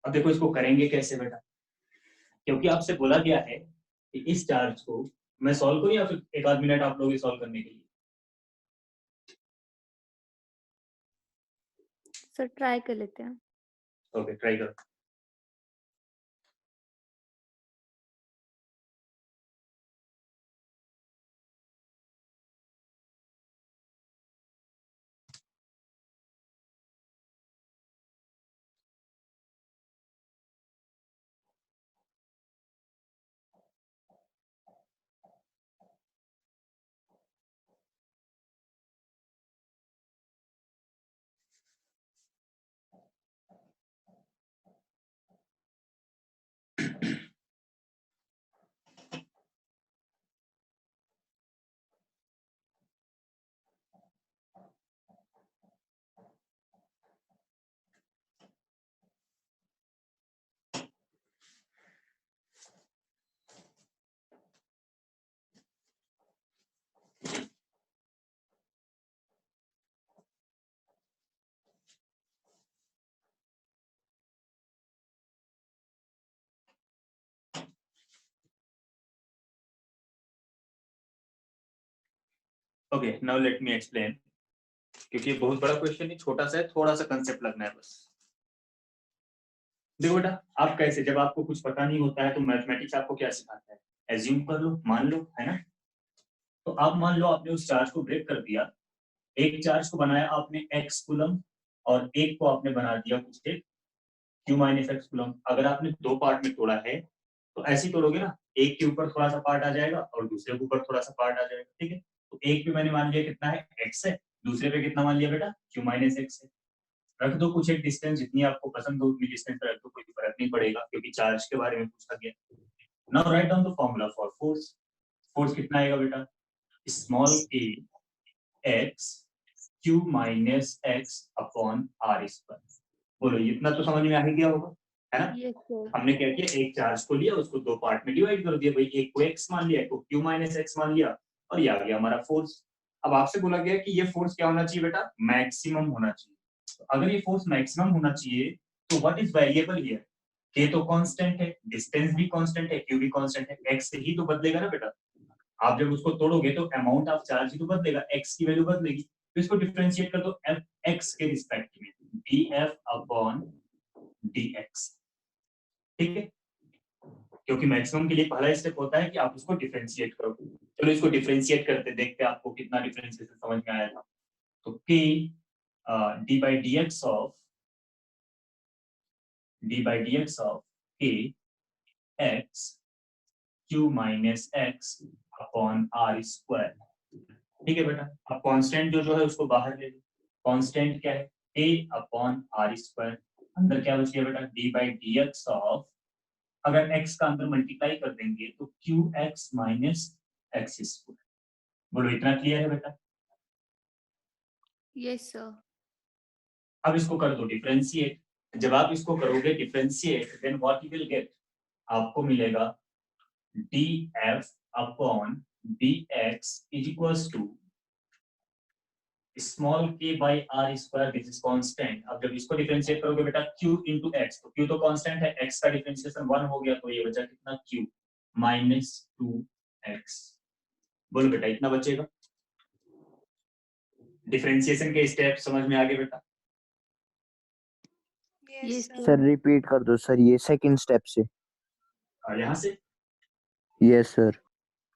अब देखो इसको करेंगे कैसे बेटा, क्योंकि आपसे बोला गया है कि इस चार्ज को मैं सॉल्व करूं या फिर एक आध मिनट आप लोग सॉल्व करने के लिए? सर ट्राई कर लेते हैं। ओके ट्राई करो। Okay now let me explain, क्योंकि ये बहुत बड़ा क्वेश्चन है, छोटा सा है, थोड़ा सा कंसेप्ट लगना है बस। देखो बेटा, आप कैसे, जब आपको कुछ पता नहीं होता है तो मैथमेटिक्स आपको क्या सिखाता है, एज्यूम कर लो, मान लो, है ना। तो आप मान लो आपने उस चार्ज को ब्रेक कर दिया, एक चार्ज को बनाया आपने x कूलम और एक को आपने बना दिया कुछ एक q माइनस एक्स कूलम। अगर आपने दो पार्ट में तोड़ा है तो ऐसे ही तोड़ोगे ना, एक के ऊपर थोड़ा सा पार्ट आ जाएगा और दूसरे के ऊपर थोड़ा सा पार्ट आ जाएगा, ठीक है। तो एक पे मैंने मान लिया कितना है x है, दूसरे पे कितना मान लिया बेटा q माइनस एक्स है। रख दो कुछ एक डिस्टेंस, जितनी आपको पसंद हो उतनी डिस्टेंस रख दो, कोई फर्क नहीं पड़ेगा क्योंकि चार्ज के बारे में पूछा गया। Now write down the formula for force. Force कितना आएगा बेटा, small a x q minus x upon r square. बोलो इतना तो समझ में आ ही गया होगा, है ना। Yes sir. हमने क्या किया, एक चार्ज को लिया, उसको दो पार्ट में डिवाइड कर दिया, भाई एक को x मान लिया, एक को q माइनस एक्स मान लिया, और ये आ गया हमारा फोर्स। अब आपसे बोला गया कि ये फोर्स क्या होना चाहिए बेटा, मैक्सिमम होना चाहिए। तो अगर ये फोर्स मैक्सिमम होना चाहिए तो what is variable here, k तो कांस्टेंट है, डिस्टेंस भी कांस्टेंट है, q भी कांस्टेंट है, x से ही तो बदलेगा ना बेटा। आप जब उसको तोड़ोगे तो अमाउंट ऑफ चार्ज ही तो बदलेगा, x की वैल्यू बदलेगी। तो इसको डिफरेंशिएट कर दो x के रिस्पेक्ट में, df अपॉन dx, ठीक है। क्योंकि मैक्सिमम के लिए पहला स्टेप होता है कि आप उसको डिफरेंशिएट करो। चलो इसको डिफरेंशिएट करते देखते हैं आपको कितना डिफरेंशिएशन समझ में आया था। तो k d by dx of k x q minus x upon r square, ठीक है बेटा। अब कांस्टेंट जो है उसको बाहर ले लो, कांस्टेंट क्या है a अपॉन आर स्क्वायर, अंदर क्या बच गया बेटा d by dx ऑफ, अगर x का अंदर मल्टीप्लाई कर देंगे तो qx माइनस एक्स स्क्वायर। बोलो इतना क्लियर है बेटा। Yes sir. अब इसको कर दो डिफरेंशिएट, जब आप इसको करोगे differentiate then what you will get, आपको मिलेगा df upon dx is equals to small k by r square this is constant. अब जब इसको डिफरेंशिएट करोगे बेटा q into x, तो q तो कांस्टेंट है, x का डिफरेंशिएशन 1 हो गया, तो ये बचा कितना q माइनस 2x। बोलो बेटा इतना बचेगा। डिफरेंशिएशन के स्टेप समझ में आ गए बेटा। यस सर रिपीट कर दो सर, ये सेकंड स्टेप से। यहाँ से यस सर।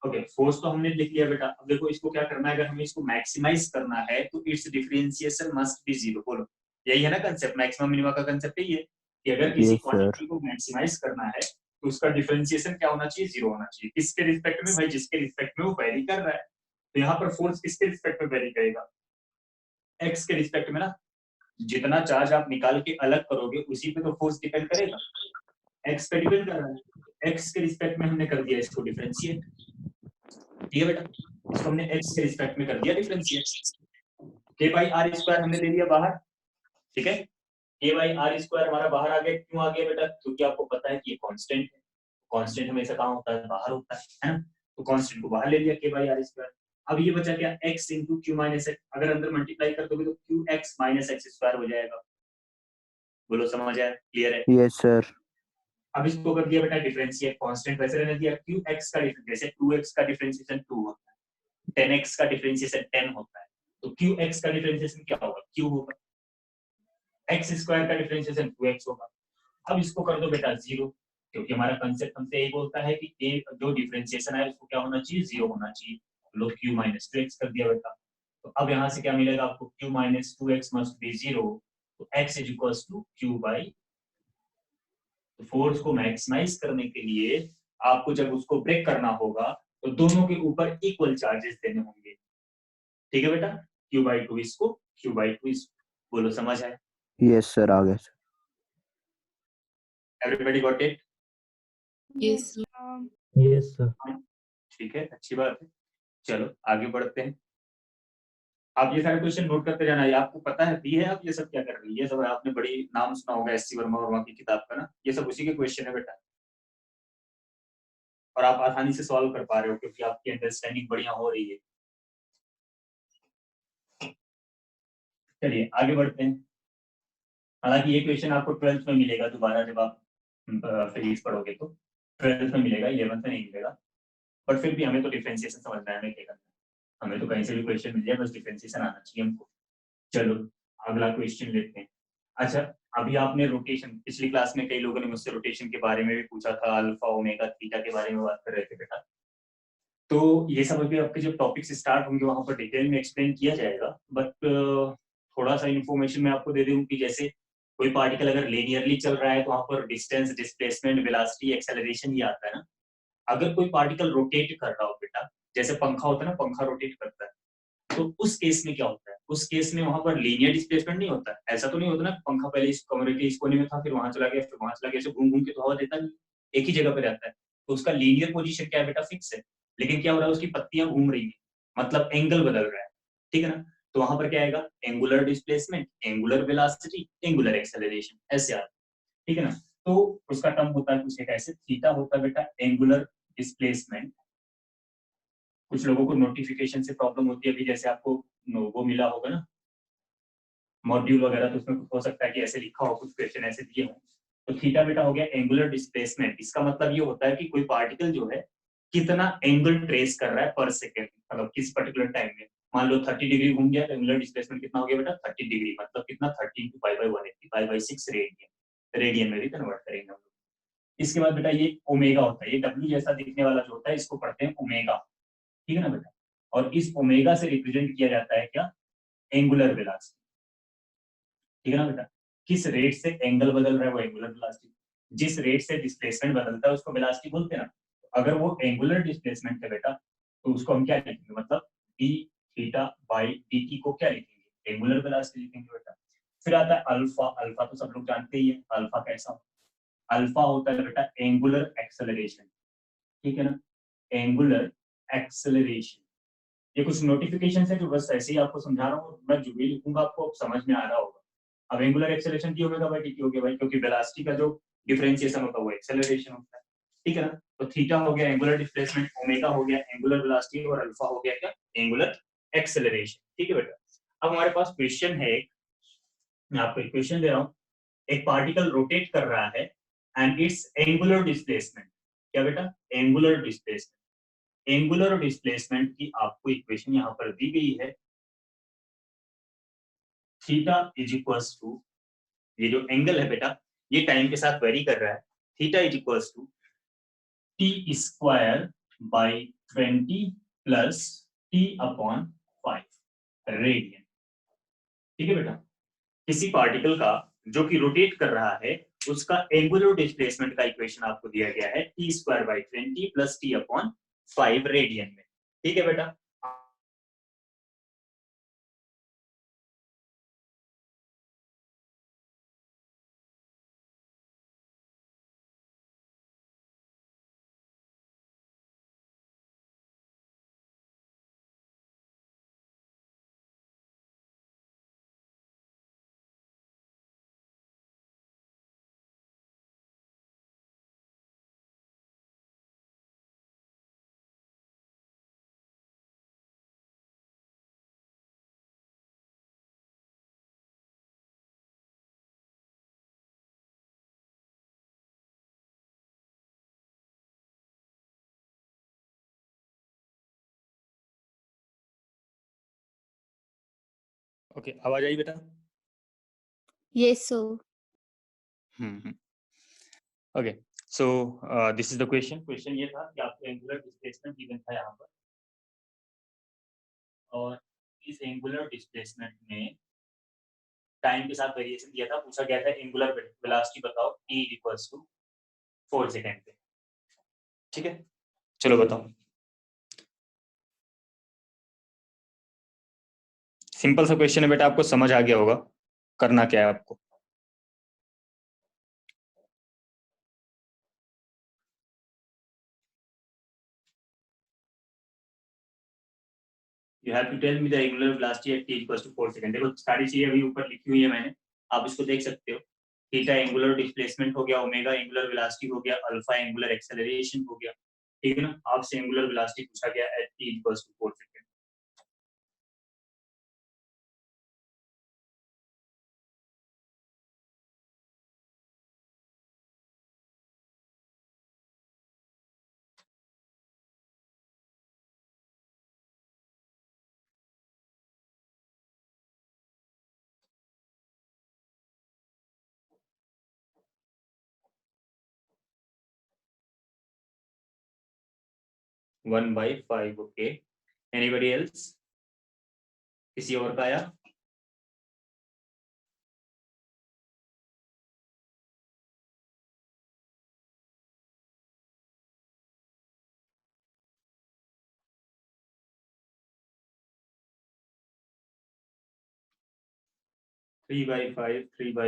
ओके, फोर्स तो हमने लिख लिया बेटा। अब देखो इसको क्या करना है, अगर हमें इसको मैक्सिमाइज करना है तो it's differentiation must be zero. बोलो यही है ना कंसेप्ट, मैक्सिमम मिनिमम का कंसेप्ट यही है कि अगर किसी Yes, क्वांटिटी को मैक्सिमाइज करना है तो उसका डिफरेंशिएशन क्या होना चाहिए, जीरो होना चाहिए। किसके रिस्पेक्ट में भाई, जिसके रिस्पेक्ट में वो वेरी कर रहा है। तो यहाँ पर फोर्स किसके रिस्पेक्ट में वेरी करेगा, एक्स के रिस्पेक्ट में ना। जितना चार्ज आप निकाल के अलग करोगे उसी पे तो फोर्स डिपेंड करेगा, एक्स पे डिपेंड कर रहा है। एक्स के रिस्पेक्ट में हमने कर दिया इसको डिफरेंशिएट, ठीक है बेटा। इसको हमने x के रिस्पेक्ट में कर दिया differentiate. k by r square हमने ले लिया बाहर, ठीक है। k बाई आर स्क्वायर हमारा बाहर आ गया, क्यों आ गया बेटा, क्योंकि आपको पता है कि ये कांस्टेंट है, कांस्टेंट हमेशा कहाँ होता है, बाहर होता है ना। तो कांस्टेंट को बाहर ले लिया k बाई आर स्क्वायर। अब ये बचा क्या x into Q minus x, अगर अंदर मल्टीप्लाई कर दोगे तो Q x minus x square हो जाएगा। बोलो समझ आया, क्लियर है? Yes sir. अब इसको कर दिया बेटा डिफरेंशिएट, कांस्टेंट वैसे रहने दिया, qx का डिफरेंस जैसे 2x का डिफरेंशिएशन 2 होता है, 10x का डिफरेंशिएशन 10 होता है, तो qx का डिफरेंशिएशन क्या होगा, q होगा, x स्क्वायर का डिफरेंशिएशन 2x होगा। अब इसको कर दो बेटा 0, क्योंकि हमारा कंसेप्ट हमसे यही बोलता है कि a जो डिफरेंशिएशन है उसको क्या होना चाहिए, 0 होना चाहिए। लो q माइनस 2x कर दिया बेटा, तो अब यहाँ से क्या मिलेगा आपको, q minus 2x must be 0, तो x is equals to q by, तो फोर्स को मैक्सिमाइज करने के लिए आपको जब उसको ब्रेक करना होगा तो दोनों के ऊपर इक्वल चार्जेस देने होंगे, ठीक है बेटा, q बाई 2 इसको, q बाई 2 इसको, बोलो समझ आया? यस सर, आ गया sir. Everybody got it? Yes. Yes sir. ठीक है, अच्छी बात है। चलो आगे बढ़ते हैं। आप ये सारे क्वेश्चन नोट करते जाना, ये आपको पता है भी है आप ये सब क्या कर रही है, ये सब आपने बड़ी नाम सुना होगा एससी वर्मा की किताब का ना, ये सब उसी के क्वेश्चन है बेटा, और आप आसानी से सॉल्व कर पा रहे हो क्योंकि आपकी अंडरस्टैंडिंग बढ़िया हो रही है। चलिए आगे बढ़ते हैं। हालांकि ये क्वेश्चन आपको 12th में मिलेगा दोबारा, जब आप फिजिक्स पढ़ोगे तो 12th में मिलेगा, 11th में नहीं मिलेगा, बट फिर भी हमें तो डिफरेंशिएशन समझना है, हमें क्या करना है, हमें तो कहीं से भी क्वेश्चन मिल जाए बस डिफरेंशिएशन आना चाहिए हमको। चलो अगला क्वेश्चन लेते हैं। अच्छा, अभी आपने रोटेशन, पिछली क्लास में कई लोगों ने मुझसे रोटेशन के बारे में भी पूछा था, अल्फा ओमेगा थीटा के बारे में बात कर रहे थे बेटा, तो ये सब अभी आपके जब टॉपिक्स स्टार्ट होंगे वहां पर डिटेल में एक्सप्लेन किया जाएगा, बट थोड़ा सा इन्फॉर्मेशन मैं आपको दे दूं कि जैसे कोई पार्टिकल अगर लीनियरली चल रहा है तो वहां पर डिस्टेंस, डिस्प्लेसमेंट, वेलोसिटी, एक्सेलरेशन ये आता है ना। अगर कोई पार्टिकल रोटेट कर रहा हो बेटा, जैसे पंखा होता है ना, पंखा रोटेट करता है, तो उस केस में क्या होता है, उस केस में वहां पर लीनियर डिस्प्लेसमेंट नहीं होता है, ऐसा तो नहीं होता ना पंखा पहले इस कमरे के इस कोने में था फिर वहां चला गया फिर वहां चला गया, ऐसे घूम घूम के तो हवा देता नहीं, एक ही जगह पे रहता है, तो उसका लीनियर पोजीशन क्या है बेटा, फिक्स है। लेकिन क्या हो रहा है, उसकी पत्तियां घूम रही है, मतलब एंगल बदल रहा है, ठीक है ना, तो वहां पर क्या आएगा, angular displacement, angular velocity, angular acceleration, ऐसे आता है, ठीक है ना। तो उसका टर्म होता है कुछ एक ऐसे, थीटा होता है बेटा एंगुलर डिस्प्लेसमेंट। कुछ लोगों को नोटिफिकेशन से प्रॉब्लम होती है, अभी जैसे आपको वो मिला होगा ना मॉड्यूल वगैरह, तो उसमें हो सकता है कि ऐसे लिखा हो, कुछ क्वेश्चन ऐसे दिए हो, तो थीटा बेटा हो गया एंगुलर डिस्प्लेसमेंट। इसका मतलब ये होता है कि कोई पार्टिकल जो है कितना एंगल ट्रेस कर रहा है पर सेकेंड, मतलब किस पर्टिकुलर टाइम में, मान लो 30 डिग्री घूम गया तो एंगुलर डिस्प्लेसमेंट कितना हो गया बेटा, 30 डिग्री, मतलब कितना 30 × pi by 180 pi by 6 radian, radian में भी कन्वर्ट करेंगे हम लोग। इसके बाद बेटा ये ओमेगा होता है, ये डब्ल्यू जैसा दिखने वाला जो होता है इसको पढ़ते हैं ओमेगा, ठीक है ना बेटा, और इस ओमेगा से रिप्रेजेंट किया जाता है क्या, एंगुलर वेलोसिटी, ठीक है ना बेटा, किस रेट से एंगल बदल रहा है वो एंगुलर वेलोसिटी, जिस रेट से डिस्प्लेसमेंट बदलता है उसको वेलोसिटी बोलते हैं ना। तो अगर वो एंगुलर डिस्प्लेसमेंट है बेटा तो उसको हम क्या लिखेंगे, मतलब D theta by D T को क्या लिखेंगे, एंगुलर वेलोसिटी लिखेंगे बेटा। फिर आता है अल्फा, अल्फा तो सब लोग जानते ही है, अल्फा कैसा होता है, अल्फा होता है बेटा एंगुलर एक्सेलरेशन, ठीक है ना, एंगुलर एक्सेलरेशन। ये कुछ नोटिफिकेशन है जो बस ऐसे ही आपको समझा रहा हूँ, मैं जो भी लिखूंगा आपको अब समझ में आ रहा होगा। अब एंगुलर एक्सेलरेशन की ओमेगा बाई टी की हो गया भाई, क्योंकि वेलोसिटी का जो डिफरेंशिएशन होता है वो एक्सेलरेशन होता है, ठीक है ना। तो थीटा हो गया एंगुलर डिस्प्लेसमेंट, ओमेगा हो गया एंगुलर वेलोसिटी, और अल्फा हो गया क्या, एंगुलर एक्सेलरेशन, ठीक है बेटा। अब हमारे पास क्वेश्चन है, मैं आपको एक क्वेश्चन दे रहा हूँ, एक पार्टिकल रोटेट कर रहा है एंड इट्स एंगुलर डिस्प्लेसमेंट, क्या बेटा, एंगुलर डिस्प्लेसमेंट, एंगुलर डिस्प्लेसमेंट की आपको इक्वेशन यहां पर दी गई है, थीटा इज इक्वल्स टू, ये जो एंगल है बेटा ये टाइम के साथ वेरी कर रहा है, theta is equals to t square by 20 plus t upon 5 radian, ठीक है बेटा। किसी पार्टिकल का जो कि रोटेट कर रहा है उसका एंगुलर डिस्प्लेसमेंट का इक्वेशन आपको दिया गया है T square by 20 plus t upon 5 radian में, ठीक है बेटा। ओके, आवाज आई बेटा? Yes, sir. Okay, so this is the question ये था कि आपको एंगुलर डिस्प्लेसमेंट गिवन था यहाँ पर, और इस एंगुलर डिस्प्लेसमेंट में टाइम के साथ वेरिएशन दिया था, पूछा गया था एंगुलर वेलोसिटी बताओ t इक्वल्स टू 4 सेकेंड पे। ठीक है, चलो बताओ। सिंपल सा क्वेश्चन है बेटा, आपको समझ आ गया होगा करना क्या है आपको। You have to tell me the angular velocity at t equals to 4 second. देखो सारी चीजें अभी ऊपर लिखी हुई है मैंने, आप इसको देख सकते हो। थीटा एंगुलर डिस्प्लेसमेंट हो गया, ओमेगा एंगुलर वेलोसिटी हो गया, अल्फा एंगुलर एक्सेलरेशन हो गया। ठीक है ना, आपसे एंगुलर वेलोसिटी पूछा गया at t equals to 4 second. One by five. Okay, anybody else? किसी और का आया? Three by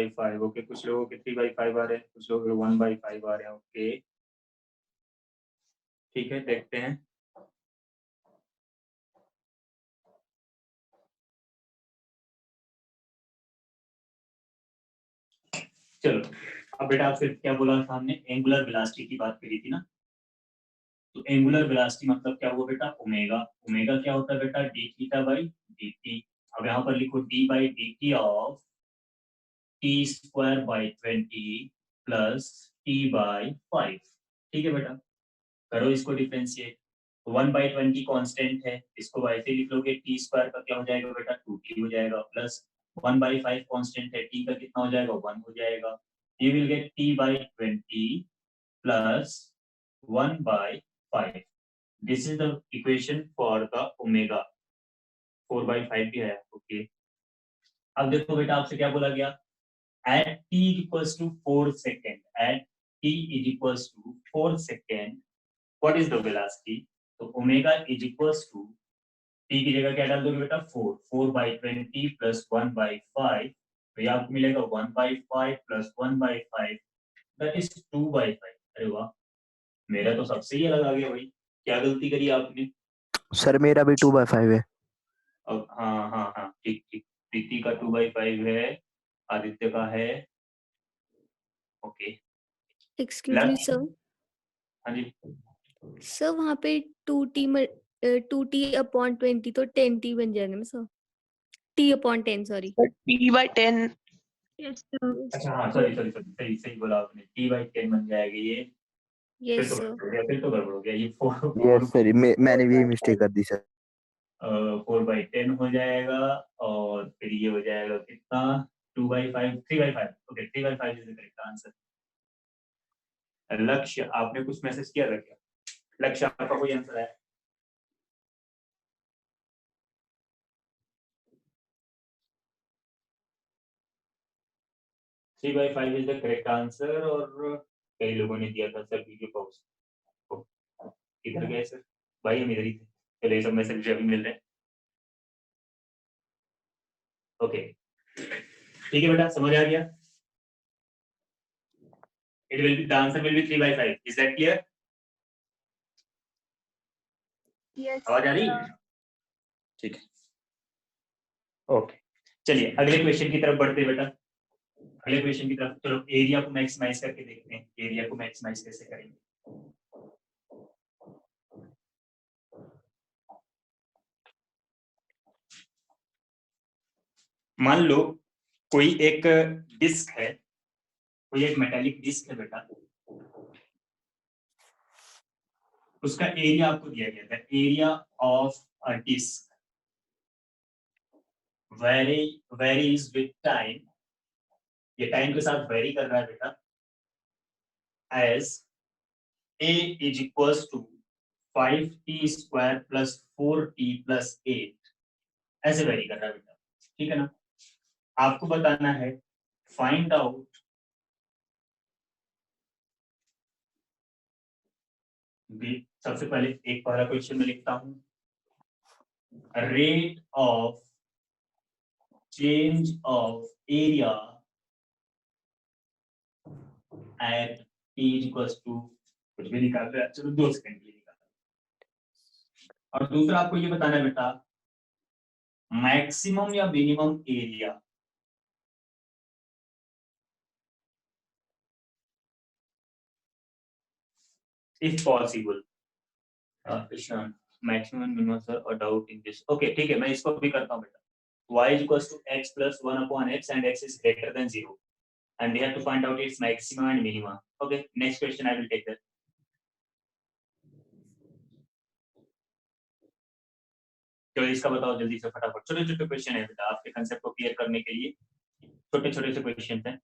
five. ओके, कुछ लोगों के 3/5 आ रहे हैं, कुछ लोगों के 1/5 आ रहे हैं। ओके ठीक है, देखते हैं। चलो, अब बेटा आपसे क्या बोला था हमने, एंगुलर वेलोसिटी की बात करी थी ना। तो एंगुलर वेलोसिटी मतलब क्या हुआ बेटा, ओमेगा। ओमेगा क्या होता है बेटा, D theta by D T. अब यहाँ पर लिखो D by D T of T square by 20 plus T by 5। ठीक है बेटा, करो इसको डिफरेंशिएट। 1/20 कांस्टेंट है, इसको वैसे लिख लोगे, टी स्क्वायर का क्या हो जाएगा बेटा, 2t हो जाएगा, प्लस 1/5 कांस्टेंट है, टी का कितना हो जाएगा, 1 हो जाएगा। ये will get t/20 plus 1/5। This is the equation for the omega. 4/5 भी है। ओके, अब देखो बेटा आपसे क्या बोला गया, at t equals to 4 second, at t is equals to 4 second, what is the velocity? तो omega is equals to t की जगह क्या डाल दोगे बेटा, 4 प्लस 1/5, तो ये आपको मिलेगा 1/5 प्लस 1/5, दैट इज 2/5। अरे वाह, मेरा तो सबसे ही अलग आ गया भाई, क्या गलती करी आपने? सर मेरा भी 2/5 है। अब हाँ हाँ हाँ, ठीक ठीक, प्रीति का 2/5 है, आदित्य का है। Okay, Excuse me, sir. हाँ जी। सर वहाँ पे 2t/20 तो 10t बन जाएगा ना sir, t/10 sorry. t/10। Yes sir. अच्छा हाँ, सॉरी सॉरी सॉरी, सही सही बोला आपने, t/10 बन जाएगा ये। फिर यस तो सर। गड़बड़ हो गया, फिर तो गड़बड़ हो गया, ये 4 यस सर, मैंने भी मिस्टेक कर दी सर। 4/10 हो जाएगा, और फिर ये हो जाएगा कितना, 2/5, 3/5। Okay, 3/5 is the correct answer. लक्ष्य, आपने कुछ मैसेज किया था क्या? लक्ष्य, आपका कोई आंसर है? Three by five is the correct answer, और कई लोगों ने दिया था सर वीडियो पॉज। इधर गए सर, भाई हम इधर ही थे। चलो, ये सब मैसेज अभी मिल रहे हैं। ओके ठीक है बेटा, समझ आ गया। It will be, the answer will be 3/5. Is that clear? Yes आवाज आ रही? ठीक है, ओके। चलिए अगले क्वेश्चन की तरफ बढ़ते बेटा। अगले क्वेश्चन की तरफ चलो, एरिया को मैक्सिमाइज करके देखते हैं, एरिया को मैक्सिमाइज कैसे करेंगे। मान लो कोई एक डिस्क है, कोई एक मेटालिक डिस्क है बेटा, उसका एरिया आपको दिया गया था, area of a disc varies with time, ये टाइम के साथ वेरी कर रहा है बेटा, as a is equals to 5t square plus 4t plus 8, ऐसे वेरी कर रहा है बेटा, ठीक है ना। आपको बताना है फाइंड आउट सबसे पहले एक पहला क्वेश्चन में लिखता हूं, rate of change of area at t equals to, कुछ भी निकाल रहे हैं, चलो 2 सेकंड के लिए निकालता। और दूसरा आपको ये बताना है बेटा, मैक्सिमम या minimum area, if possible, maximum minimum sir और डाउट इन दिस, ओके ठीक है, मैं इसको भी करता हूँ बेटा। y is equals to x plus 1 upon x and x is greater than 0 and we have to find out its maximum and minimum. Okay, next question I will take that. चलो इसका बताओ जल्दी से फटाफट, छोटे छोटे क्वेश्चन है बेटा, आपके कंसेप्ट को क्लियर करने के लिए छोटे छोटे से क्वेश्चन हैं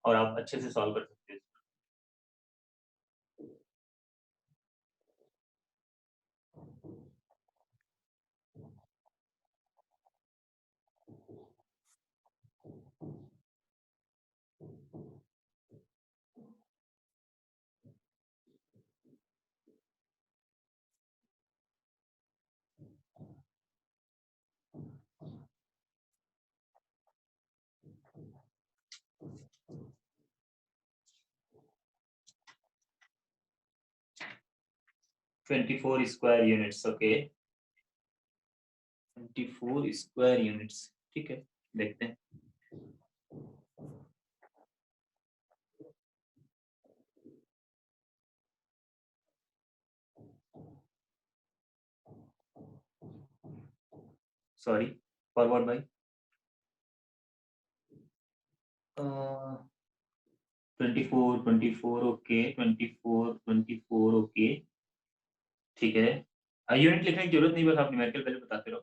और आप अच्छे से सॉल्व कर सकते हैं। Twenty-four square units, okay, 24 square units, ठीक है, देखते हैं। Sorry, forward bye 24 okay, 24 okay, ठीक है। यूनिट लिखने की जरूरत नहीं, बस आप न्यूमेरिकल पहले बताते रहो,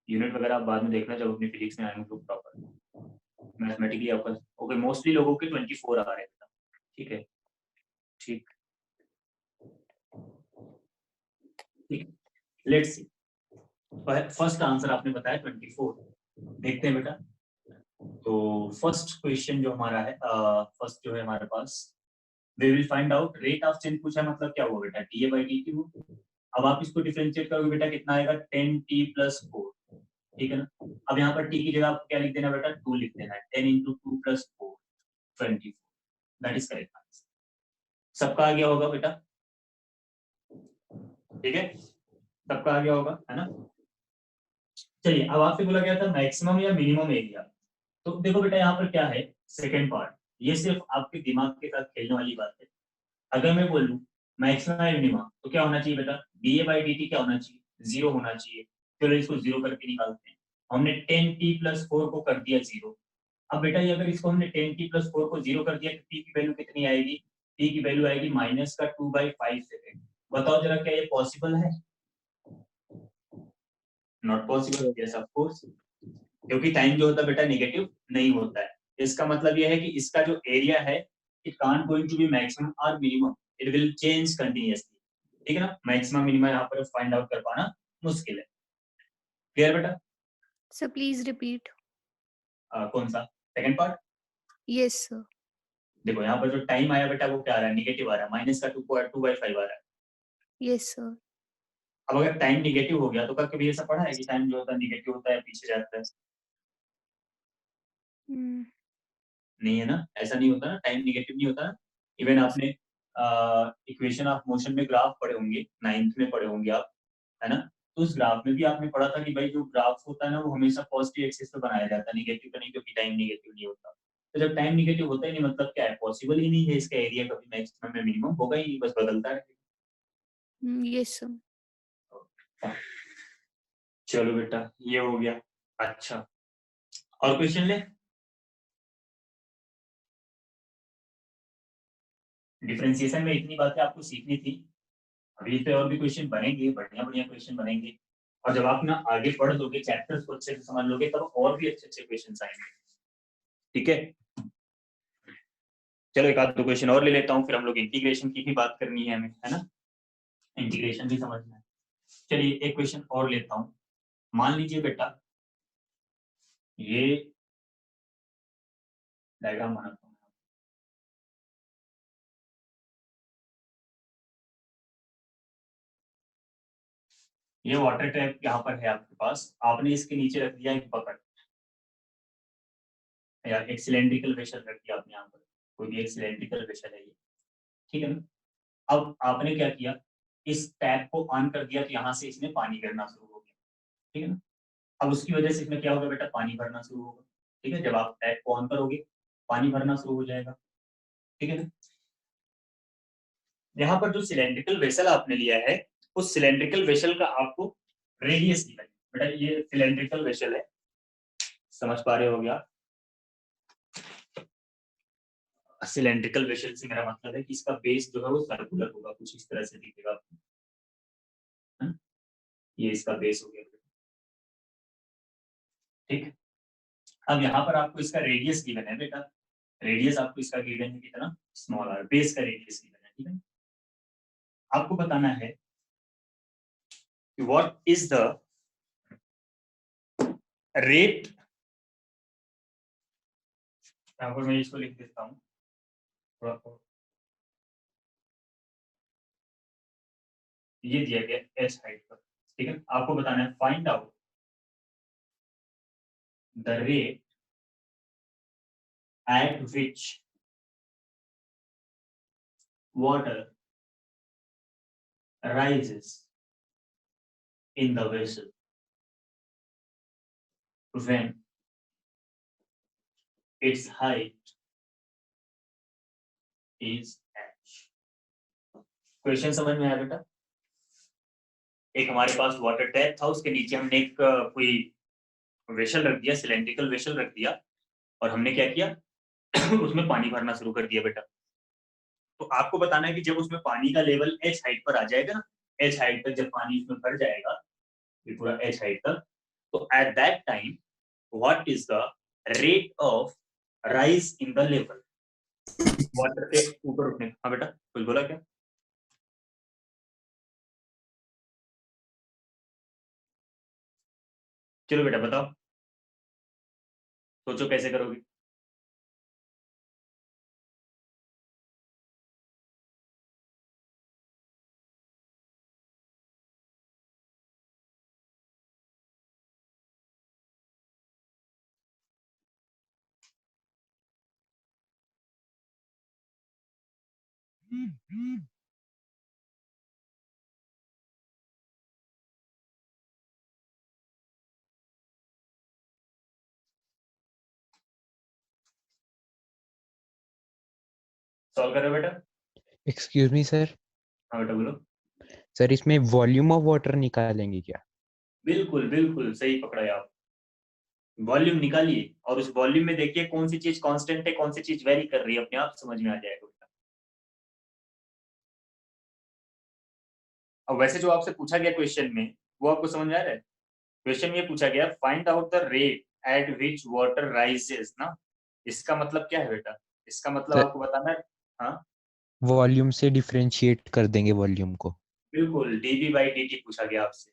यूनिट वगैरह आप बाद में देखना जब अपनी फिजिक्स में आएंगे तो प्रॉपर मैथमेटिकली आपका ओके। मोस्टली लोगों के 24 आ रहे हैं, ठीक है, ठीक ठीक, लेट्स सी। फर्स्ट आंसर आपने बताया 24, देखते हैं बेटा। तो फर्स्ट क्वेश्चन जो हमारा है, फर्स्ट जो है हमारे पास, we will find out rate of change पूछा, मतलब क्या हुआ बेटा, T A by D T हो। अब आप इसको डिफरेंशिएट करोगे बेटा, कितना आएगा 10t प्लस 4, ठीक है ना। अब यहाँ पर t की जगह आपको क्या लिख देना बेटा, 2 लिख देना है, 10 into 2 plus 4 24, that is correct answer. सबका आ गया होगा बेटा, ठीक है, सबका आ गया होगा, है ना। चलिए, अब आपसे बोला गया था मैक्सिमम या मिनिमम एरिया, तो देखो बेटा यहाँ पर क्या है, सेकेंड पार्ट, ये सिर्फ आपके दिमाग के साथ खेलने वाली बात है। अगर मैं बोलूं मैक्सिमम या मिनिमम, तो क्या होना चाहिए बेटा, D A by D T क्या होना चाहिए, 0 होना चाहिए। चलो इसको 0 करके निकालते हैं, हमने 10t प्लस 4 को कर दिया 0। अब बेटा ये अगर इसको हमने 10t प्लस 4 को 0 कर दिया तो t की वैल्यू कितनी आएगी, t की वैल्यू आएगी माइनस का 2/5 सेकेंड। बताओ जरा क्या ये पॉसिबल है, not possible, yes of course, क्योंकि टाइम जो होता है बेटा नेगेटिव नहीं होता है। इसका मतलब यह है कि इसका जो एरिया है, it can't going to be maximum और minimum, it will change continuously, ठीक है ना। मैक्सिमम मिनिमम यहाँ पर फाइंड आउट कर पाना मुश्किल है। क्लियर बेटा? Sir please repeat. कौन सा सेकंड पार्ट? Yes sir. देखो यहाँ पर जो टाइम आया बेटा वो क्या आ रहा है, नेगेटिव आ रहा है, माइनस का 2/5 आ रहा है। Yes sir. अब अगर टाइम नेगेटिव हो गया तो कभी ऐसा पढ़ा है कि टाइम जो होता है नेगेटिव होता है पीछे जाता है? नहीं है ना, ऐसा नहीं होता ना, टाइम नेगेटिव नहीं होता ना। इवन आपने इक्वेशन ऑफ मोशन में ग्राफ पढ़े होंगे, 9th में पढ़े होंगे आप, है ना। तो उस ग्राफ में भी आपने पढ़ा था कि भाई जो ग्राफ होता है ना वो हमेशा पॉजिटिव एक्सिस पे बनाया जाता है, नेगेटिव का नहीं, क्योंकि टाइम नेगेटिव नहीं होता। तो जब टाइम नेगेटिव होता ही नहीं, मतलब क्या है, पॉसिबल ही नहीं है इसका एरिया कभी मैक्सिमम या मिनिमम होगा ही नहीं, बस बदलता रहेगा। Yes sir. चलो बेटा ये हो गया। अच्छा, और क्वेश्चन ले, डिफरेंशिएशन में इतनी बातें आपको सीखनी थी, अभी इस पे और भी क्वेश्चन बनेंगे, बढ़िया बढ़िया क्वेश्चन बनेंगे। और जब आप ना आगे पढ़ लोगे, चैप्टर्स को अच्छे से समझ लोगे, तब और भी अच्छे अच्छे क्वेश्चंस आएंगे। ठीक है, चलो एक आध दो क्वेश्चन और ले लेता हूँ, फिर हम लोग इंटीग्रेशन की भी बात करनी है हमें, है ना, इंटीग्रेशन भी समझना है। चलिए एक क्वेश्चन और लेता हूँ। मान लीजिए बेटा ये डायग्राम बनाता हूँ, ये वाटर टैप यहाँ पर है आपके पास, आपने इसके नीचे रख दिया एक बकेट या एक सिलेंड्रिकल वेसल रख दिया आपने यहाँ पर, कोई भी एक सिलेंड्रिकल वेसल है ये, ठीक है ना। अब आपने क्या किया, इस टैप को ऑन कर दिया तो यहाँ से इसमें पानी गिरना शुरू हो गया, ठीक है ना। अब उसकी वजह से इसमें क्या होगा बेटा, पानी भरना शुरू होगा, ठीक है। जब आप टैप को ऑन करोगे पानी भरना शुरू हो जाएगा, ठीक है ना। यहाँ पर जो सिलेंड्रिकल वेसल आपने लिया है, उस सिलेंड्रिकल वेसल का आपको रेडियस गिवन है बेटा, ये सिलेंड्रिकल वेसल है, समझ पा रहे हो गया। सिलेंड्रिकल वेसल से मेरा मतलब है कि इसका बेस जो है वो सर्कुलर होगा, कुछ इस तरह से दिखेगा आपको, है ना? ये इसका बेस हो गया, ठीक है। अब यहाँ पर आपको इसका रेडियस गिवन है बेटा, रेडियस आपको इसका गिवन है कितना, स्मॉल आर, बेस का रेडियस गिवन है, ठीक है। आपको बताना है कि व्हाट इज द रेट, यहाँ पर मैं इसको लिख देता हूँ थोड़ा, ये दिया गया एच हाइट पर, ठीक है। आपको बताना है find out the rate at which water rises in the vessel when its height is h। Question समझ में आया बेटा? एक हमारे पास वाटर टैप था, उसके नीचे हमने एक कोई वेसल रख दिया, सिलेंड्रिकल वेसल रख दिया, और हमने क्या किया उसमें पानी भरना शुरू कर दिया बेटा। तो आपको बताना है कि जब उसमें पानी का लेवल एच हाइट पर आ जाएगा ना, एच हाइट तक जब पानी उसमें भर जाएगा, ये पूरा एच हाइट तक, तो at that time what is the rate of rise in the level, water के ऊपर उठने। हाँ बेटा कुछ बोला क्या? चलो बेटा बताओ, सोचो कैसे करोगे। सॉल्व करो बेटा। एक्सक्यूज मी सर, हाँ बेटा बोलो। सर इसमें वॉल्यूम ऑफ वाटर निकालेंगे क्या? बिल्कुल बिल्कुल सही पकड़ा है आप, वॉल्यूम निकालिए और उस वॉल्यूम में देखिए कौन सी चीज कांस्टेंट है, कौन सी चीज वेरी कर रही है, अपने आप समझ में आ जाएगा बेटा। अब वैसे जो आपसे पूछा गया क्वेश्चन में, वो आपको समझ में आ रहा है? क्वेश्चन में पूछा गया find out the rate at which water rises ना, इसका मतलब क्या है बेटा? इसका मतलब आपको बताना है, हाँ वॉल्यूम से डिफरेंशिएट कर देंगे वॉल्यूम को। बिल्कुल, dv by dt पूछा गया आपसे,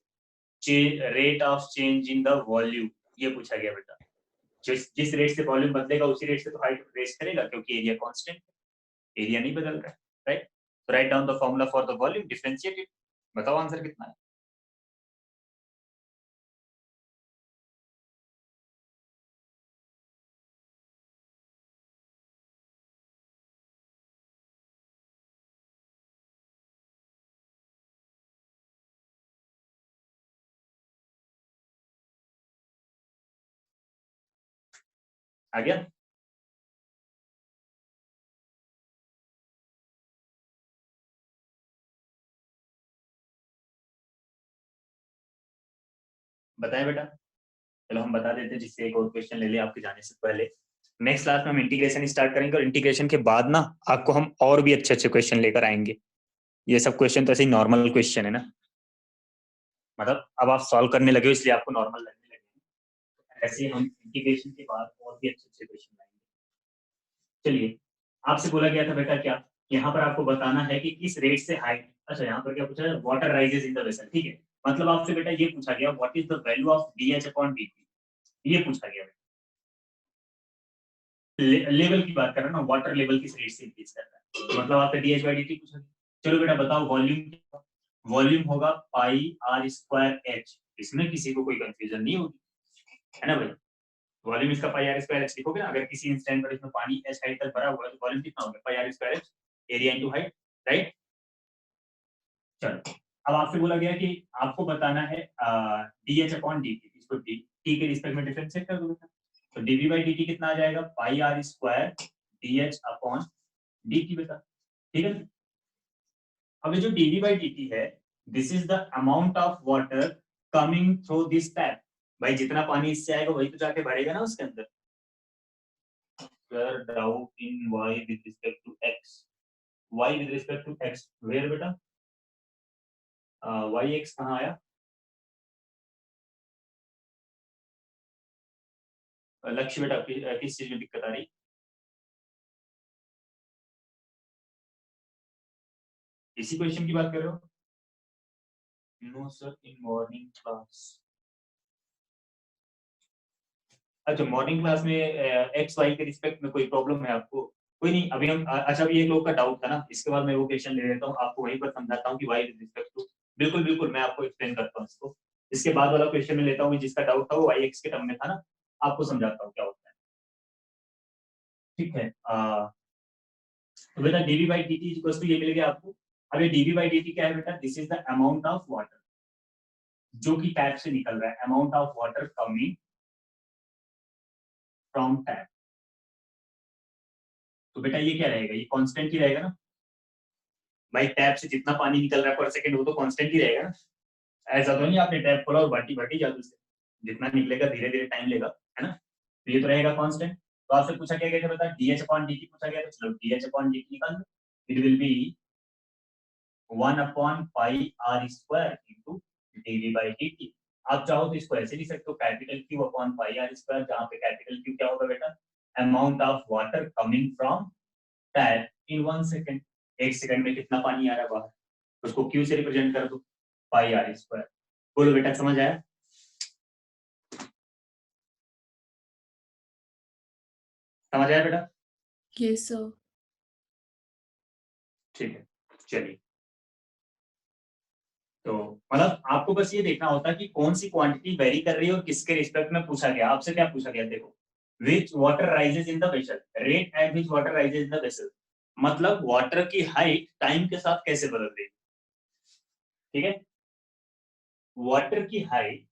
rate of change in the volume, ये पूछा गया बेटा। जिस रेट से वॉल्यूम बदलेगा उसी रेट से तो हाइट रेस करेगा, क्योंकि एरिया कांस्टेंट है, एरिया नहीं बदल रहा है, राइट। तो right down the formula for the volume, differentiate it, बताओ आंसर कितना है। आ गया? बताएं बेटा, चलो हम बता देते हैं, जिससे एक और क्वेश्चन ले ले आपके जाने से पहले। नेक्स्ट क्लास में हम इंटीग्रेशन स्टार्ट करेंगे, और इंटीग्रेशन के बाद ना आपको हम और भी अच्छे अच्छे क्वेश्चन लेकर आएंगे। ये सब क्वेश्चन तो ऐसे ही नॉर्मल क्वेश्चन है ना, मतलब अब आप सॉल्व करने लगे हो इसलिए आपको नॉर्मल लगने लगे। ऐसे हम इंटीग्रेशन के बाद और भी अच्छे अच्छे क्वेश्चन लाएंगे। चलिए, आपसे बोला गया था बेटा क्या, यहाँ पर आपको बताना है कि किस रेट से हाइट, अच्छा यहाँ पर क्या पूछा है, water rises in the vessel, ठीक है। मतलब आपसे बेटा ये पूछा गया what is the value of dh upon dt, ये पूछा गया बेटा। लेवल की बात कर रहा हूँ ना, वाटर लेवल किस रेट से इंक्रीज कर रहा है, तो मतलब आपका डीएच बाई डीटी पूछा गया। चलो बेटा बताओ वॉल्यूम, वॉल्यूम होगा पाई आर स्क्वायर एच, इसमें किसी को कोई कंफ्यूजन नहीं होगी, है ना भाई। वॉल्यूम इसका पाई आर स्क्वायर एच लिखोगे ना, अगर किसी इंस्टेंट पर इसमें पानी एच हाइट तक भरा हुआ है तो वॉल्यूम कितना होगा, pi are square H, area into height, right. चलो, अब आपसे बोला गया कि आपको बताना है डीएच अपॉन डीटी, इसको टी के रिस्पेक्ट में डिफरेंशिएट कर दो, तो डीवी बाई डीटी कितना आ जाएगा, pi are square DH upon DT बेटा, ठीक है। अब ये जो डीवी बाई डीटी है, this is the amount of water coming through this tap, भाई जितना पानी इससे आएगा वही तो जाके भरेगा ना उसके अंदर। Doubt in y with respect to x, y with respect to x where बेटा, वाई एक्स कहाँ आया, लक्ष्य बेटा किस चीज में दिक्कत आ रही, इसी क्वेश्चन की बात कर रहे हो। No sir, in morning class, अच्छा मॉर्निंग क्लास में एक्स वाई के रिस्पेक्ट में कोई प्रॉब्लम है आपको, कोई नहीं, अभी हम अच्छा अभी एक लोग का डाउट था ना, इसके बाद मैं वो क्वेश्चन ले लेता हूँ, आपको वहीं पर समझाता हूँ कि वाई विद रिस्पेक्ट टू, बिल्कुल बिल्कुल मैं आपको एक्सप्लेन करता हूँ इसको। इसके बाद वाला क्वेश्चन में लेता हूँ, जिसका डाउट था वो वाई एक्स के टर्म में था ना, आपको समझाता हूँ क्या होता है, ठीक है। तो बेटा dv by dt equals to ये मिल गया आपको। अब ये डीवी बाई डीटी क्या है बेटा, this is the amount of water जो कि टैप से निकल रहा है, amount of water coming from tap. तो बेटा ये क्या रहेगा, ये कांस्टेंट ही रहेगा ना भाई, टैप से जितना पानी निकल रहा है पर सेकंड वो तो कांस्टेंट ही रहेगा ना। ऐसा तो नहीं आपने टैप खोला और बाटी बाटी जादू से जितना निकलेगा धीरे धीरे टाइम लेगा, है ना, तो ये तो रहेगा कांस्टेंट। तो आपसे पूछा क्या गया था बता, डीएच अपॉन डीटी पूछा गया, तो चलो डीएच अपॉन डीटी निकाल लो, it will be 1 upon pi are square into DV by DT. आप चाहो तो इसको ऐसे लिख सकते हो, capital Q upon pi are square, जहां पे कैपिटल क्यू क्या होगा बेटा, amount of water coming from tap in 1 second, एक सेकंड में कितना पानी आ रहा है बाहर, उसको क्यू से रिप्रेजेंट कर दो, पाई आर स्क्वायर। बोलो बेटा समझ आया, समझ आया बेटा, Yes, sir. ठीक है। चलिए, तो मतलब आपको बस ये देखना होता है कि कौन सी क्वांटिटी वेरी कर रही है और किसके रिस्पेक्ट में पूछा गया, आपसे क्या पूछा गया, देखो which water rises in the vessel, rate at which water rises in the vessel, मतलब वाटर की हाइट टाइम के साथ कैसे बदल रही है, ठीक है, वाटर की हाइट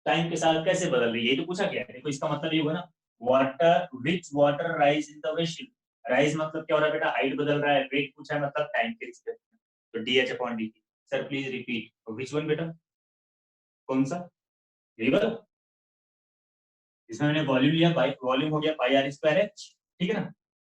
टाइम के साथ कैसे बदल रही है, ये तो पूछा गया है। देखो इसका मतलब ये होगा ना, water which water rise in the vessel, rise मतलब क्या हो रहा है बेटा, हाइट बदल रहा है, रेट पूछा है मतलब टाइम के रिस्पेक्ट में, तो dh upon dt. Sir please repeat which one बेटा, कौन सा, यही वाला, इसमें मैंने वॉल्यूम लिया, वॉल्यूम हो गया पाई आर स्क्वायर एच, ठीक है ना,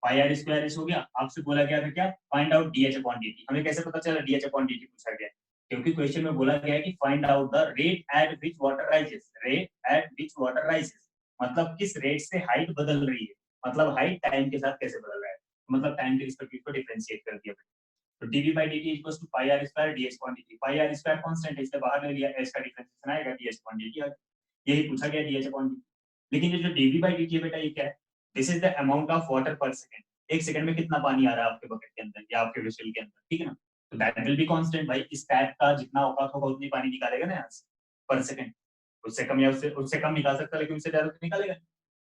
पाई आर स्क्वायर एच हो गया। आपसे बोला गया था क्या, find out dh upon dt, हमें कैसे पता चला डीएच अपॉन डीटी पूछा गया, क्योंकि क्वेश्चन में बोला गया है कि find out the rate at which water rises, rate at which water rises मतलब किस रेट से हाइट बदल रही है, मतलब हाइट टाइम के साथ कैसे बदल रहा है, मतलब टाइम के रिस्पेक्ट को डिफरेंशिएट कर दिया। तो dv by dt equals to pi are square ds upon dt, pi are square constant है, इससे बाहर ले लिया, h का डिफरेंशिएशन आएगा ds अपॉन dt, यही पूछा गया ds अपॉन dt। लेकिन ये जो dv by dt है बेटा, ये क्या है, this is the amount of water पर सेकंड, एक सेकंड में कितना पानी आ रहा है आपके बकेट के अंदर या आपके वेसल के अंदर, ठीक है ना, तो दैट विल बी कांस्टेंट, भाई इस टैप का जितना औकात होगा उतनी पानी निकालेगा ना यहाँ से पर सेकंड, उससे कम या उससे कम निकाल सकता है लेकिन उससे ज्यादा तो निकालेगा,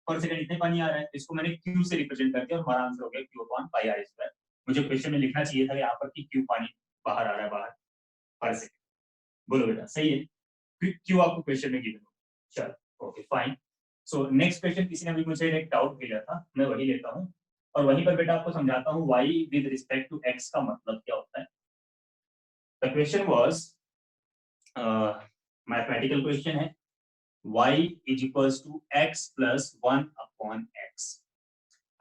पर सेकंड इतने पानी आ रहा है, तो इसको मैंने q से रिप्रेजेंट करके और हमारा आंसर हो गया q upon pi are square. मुझे क्वेश्चन में लिखना चाहिए था यहाँ पर कि क्यू पानी बाहर आ रहा है बाहर पर सेकंड, बोलो बेटा सही है, क्यों आपको क्वेश्चन में गिवन, चलो okay fine. So next question किसी ने भी मुझे एक डाउट भेजा था, मैं वही लेता हूँ और वहीं पर बेटा आपको समझाता हूँ y with respect to x का मतलब क्या होता है। The question was mathematical question है, y is equals to x plus 1 upon x,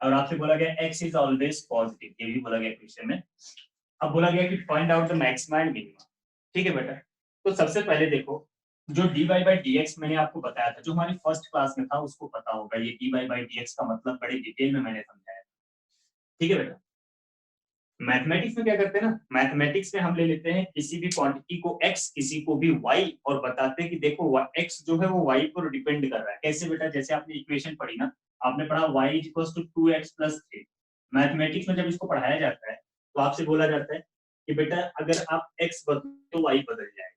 और आपसे बोला गया x इज ऑलवेज पॉजिटिव, ये भी बोला गया क्वेश्चन में। अब बोला गया कि find out the maxima and minima, ठीक है बेटा। तो सबसे पहले देखो जो dy by dx मैंने आपको बताया था, जो हमारी फर्स्ट क्लास में था उसको पता होगा, ये dy by dx का मतलब बड़े डिटेल में मैंने समझाया। ठीक है बेटा, मैथमेटिक्स में क्या करते हैं ना, मैथमेटिक्स में हम ले लेते हैं किसी भी क्वांटिटी को x, किसी को भी y, और बताते हैं कि देखो x जो है वो y पर डिपेंड कर रहा है। कैसे बेटा, जैसे आपने इक्वेशन पढ़ी ना, आपने पढ़ा y = 2x + 3। मैथमेटिक्स में जब इसको पढ़ाया जाता है तो आपसे बोला जाता है कि बेटा अगर आप x बदलो तो y बदल जाएगा।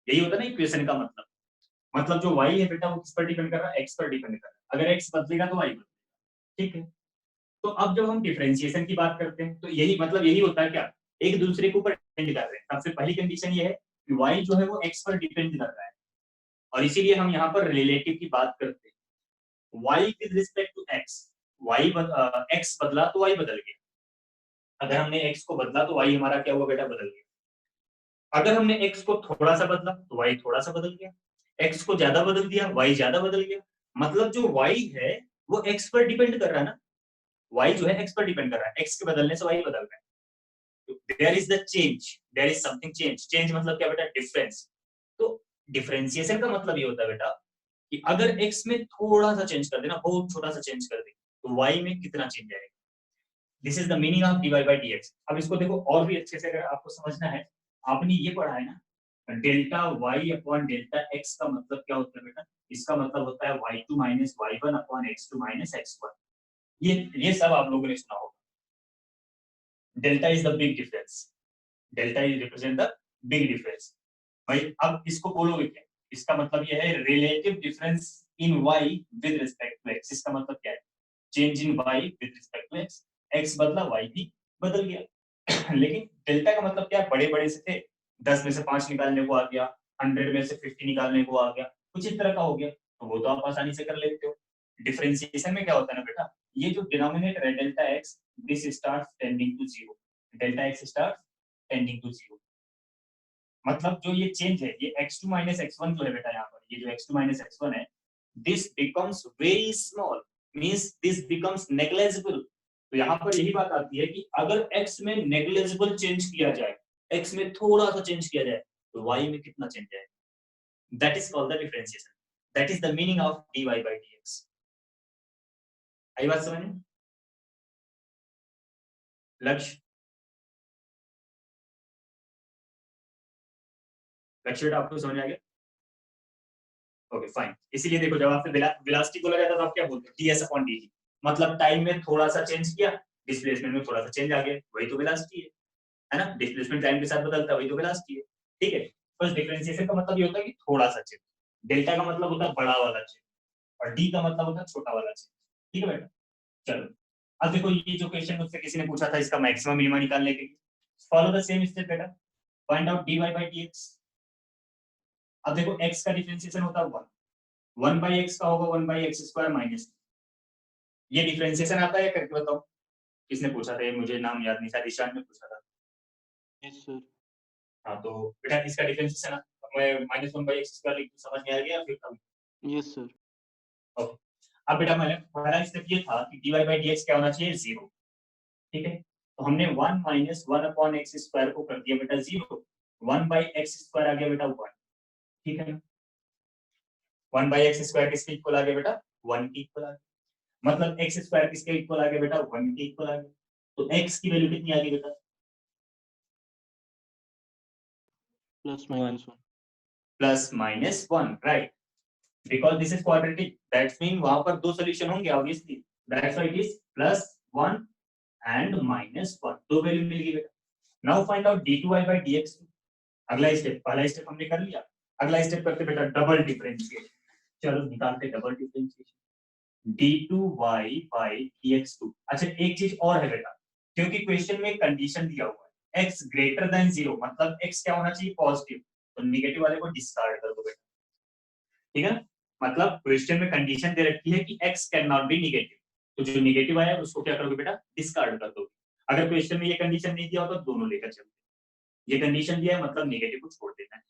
यही होता है ना इक्वेशन का मतलब जो y है बेटा वो किस पर डिपेंड कर रहा है, x पर डिपेंड कर रहा है। अगर x बदलेगा तो y बदलेगा। ठीक है, तो अब जब हम डिफरेंशिएशन की बात करते हैं तो यही होता है क्या, एक दूसरे के ऊपर डिपेंड कर रहे हैं। सबसे पहली कंडीशन ये है कि y जो है वो x पर डिपेंड कर रहा है, और इसीलिए हम यहाँ पर रिलेटिव की बात करते हैं। y with respect to x, x बदला तो y बदल गया। अगर हमने x को बदला तो y हमारा क्या हुआ बेटा, बदल गया। अगर हमने x को थोड़ा सा बदला तो y थोड़ा सा बदल गया। x को ज्यादा बदल दिया, y ज्यादा बदल गया। मतलब जो y है वो x पर डिपेंड कर रहा है ना, y जो है x पर डिपेंड कर रहा है, x के बदलने से y बदल रहा है। There is the change, there is something change. Change मतलब क्या बेटा, डिफरेंस। तो डिफरेंशिएशन का मतलब ये होता है बेटा कि अगर x में थोड़ा सा चेंज कर देना, बहुत छोटा सा चेंज कर दे, तो y में कितना चेंज आएगा। This is the meaning of dy by dx। अब इसको देखो और भी अच्छे से अगर आपको समझना है, आपने ये पढ़ा है ना, delta y upon delta x का मतलब क्या होता है बेटा, इसका मतलब होता है y2 minus y1 upon x2 minus x1। ये सब आप लोगों ने सुना होगा। Delta is the big difference, delta is represent the big difference. भाई अब इसको बोलोगे क्या, इसका मतलब ये है relative difference in y with respect to x। इसका मतलब क्या है, change in y with respect to x। x बदला y भी बदल गया। लेकिन डेल्टा का मतलब क्या है, बड़े बड़े से थे, 10 में से 5 निकालने को आ गया, 100 में से 50 निकालने को आ गया, कुछ इस तरह का हो गया, तो वो तो आप आसानी से कर लेते हो। डिफरेंशिएशन में क्या होता है ना बेटा, ये जो डिनोमिनेटर है delta x, this starts tending to zero, delta x starts tending to zero. मतलब जो ये चेंज है, ये x2 माइनस x1 जो है बेटा, यहाँ पर ये जो x2 माइनस x1 है, this becomes very small, means this becomes negligible. तो यहाँ पर यही बात आती है कि अगर x में नेग्लिजिबल चेंज किया जाए, x में थोड़ा सा चेंज किया जाए, तो y में कितना चेंज आएगा, that is called the differentiation, that is the meaning of dy by dx। आई बात समझ में? लक्ष्य लक्ष्य बेटा आपको समझ आ गया? Okay fine. इसीलिए देखो जब आपसे वेलोसिटी बोला जाता है तो आप क्या बोलते हैं, ds अपॉन dt। मतलब टाइम में थोड़ा सा चेंज किया, डिस्प्लेसमेंट में थोड़ा सा चेंज आ गया, वही तो वेलोसिटी है ना। डिस्प्लेसमेंट टाइम के साथ बदलता है, वही तो वेलोसिटी है। ठीक है, बस डिफरेंशिएशन का मतलब ये होता है कि थोड़ा सा चेंज। डेल्टा का मतलब होता है बड़ा वाला चेंज, और डी का मतलब होता है छोटा वाला चेंज। ठीक है बेटा, चलो अब देखो ये जो क्वेश्चन मुझसे किसी ने पूछा था इसका मैक्सिमम मिनिमम निकालने के लिए, फॉलो द सेम स्टेप बेटा, find out dy by dx। अब देखो x का डिफरेंशिएशन होता है 1 by x का होगा 1 by x स्क्वायर माइनस। ये डिफरेंशिएशन आता है करके बताओ, किसने पूछा था ये, मुझे नाम याद नहीं, शायद ईशान ने पूछा था। Yes sir. हाँ तो बेटा इसका डिफरेंशिएशन मैं -1 by x स्क्वायर लिख दूं, समझ में आ गया फिर कब? Yes sir. ओके, अब बेटा मैंने पहला स्टेप ये था कि dy by dx क्या होना चाहिए, 0। ठीक है, तो हमने 1 माइनस 1 अपॉन x स्क्वायर को कर दिया बेटा 0, 1 by x स्क्वायर आ गया बेटा 1। ठीक है, 1 by x स्क्वायर किसके इक्वल आ गया बेटा, 1 के इक्वल आ गया। मतलब x स्क्वायर किसके इक्वल आ गया बेटा, 1 के इक्वल आ गया। तो x की वैल्यू कितनी आ गई बेटा, +-1, right, because this is quadratic, that's mean वहां पर दो सॉल्यूशन होंगे obviously, that's why it is +1 and -1, दो वैल्यू मिल गई बेटा। Now find out d2y by dx। अगला स्टेप, पहला स्टेप हमने कर लिया, अगला स्टेप करते बेटा डबल डिफरेंशिएशन। चलो निकालते double differentiation, d2y by dx2। अच्छा एक चीज और है बेटा, क्योंकि क्वेश्चन में कंडीशन दिया हुआ है x ग्रेटर देन 0, मतलब x क्या होना चाहिए, पॉजिटिव, तो नेगेटिव वाले को डिस्कार्ड कर दो बेटा। ठीक है, मतलब क्वेश्चन में कंडीशन दे रखी है कि x can not be negative, तो जो नेगेटिव आया उसको क्या करोगे बेटा, डिस्कार्ड कर दोगे। अगर क्वेश्चन में ये कंडीशन नहीं दिया होता तो दोनों लेकर चलते, ये कंडीशन दिया है मतलब नेगेटिव को छोड़ देना है।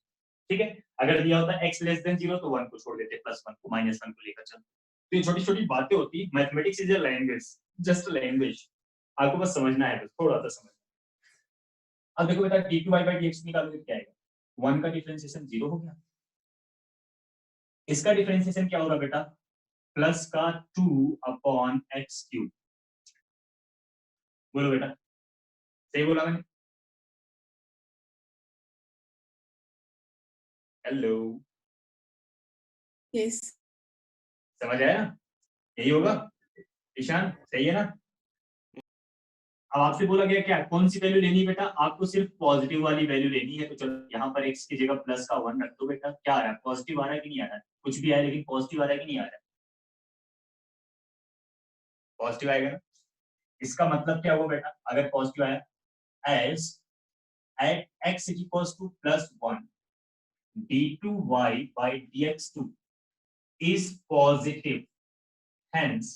ठीक है, अगर दिया होता x लेस देन 0 तो 1 को छोड़ देते, +1 को, -1 को लेकर चलते। तो ये छोटी छोटी बातें होती है, mathematics is a language, just language, आपको बस समझना है, बस थोड़ा सा समझना। अब देखो बेटा d2y by dx निकालोगे क्या आएगा, 1 का डिफरेंशिएशन 0 हो गया, इसका डिफरेंशिएशन क्या होगा बेटा, प्लस का 2/x³। बोलो बेटा, सही बोला मैंने? हेलो, यस समझ आया ना? यही होगा ईशान, सही है ना? अब आपसे बोला गया क्या, कौन सी वैल्यू लेनी है बेटा, आपको सिर्फ पॉजिटिव वाली वैल्यू लेनी है। तो चलो यहाँ पर x की जगह प्लस का 1 रख दो बेटा। क्या आ रहा है, पॉजिटिव आ रहा है कि नहीं आ रहा है? कुछ भी आए लेकिन पॉजिटिव आ रहा है कि नहीं आ रहा है? पॉजिटिव आएगा ना। इसका मतलब क्या हुआ बेटा, अगर पॉजिटिव आया, as at x equals to +1 d2y by dx2 is positive, hence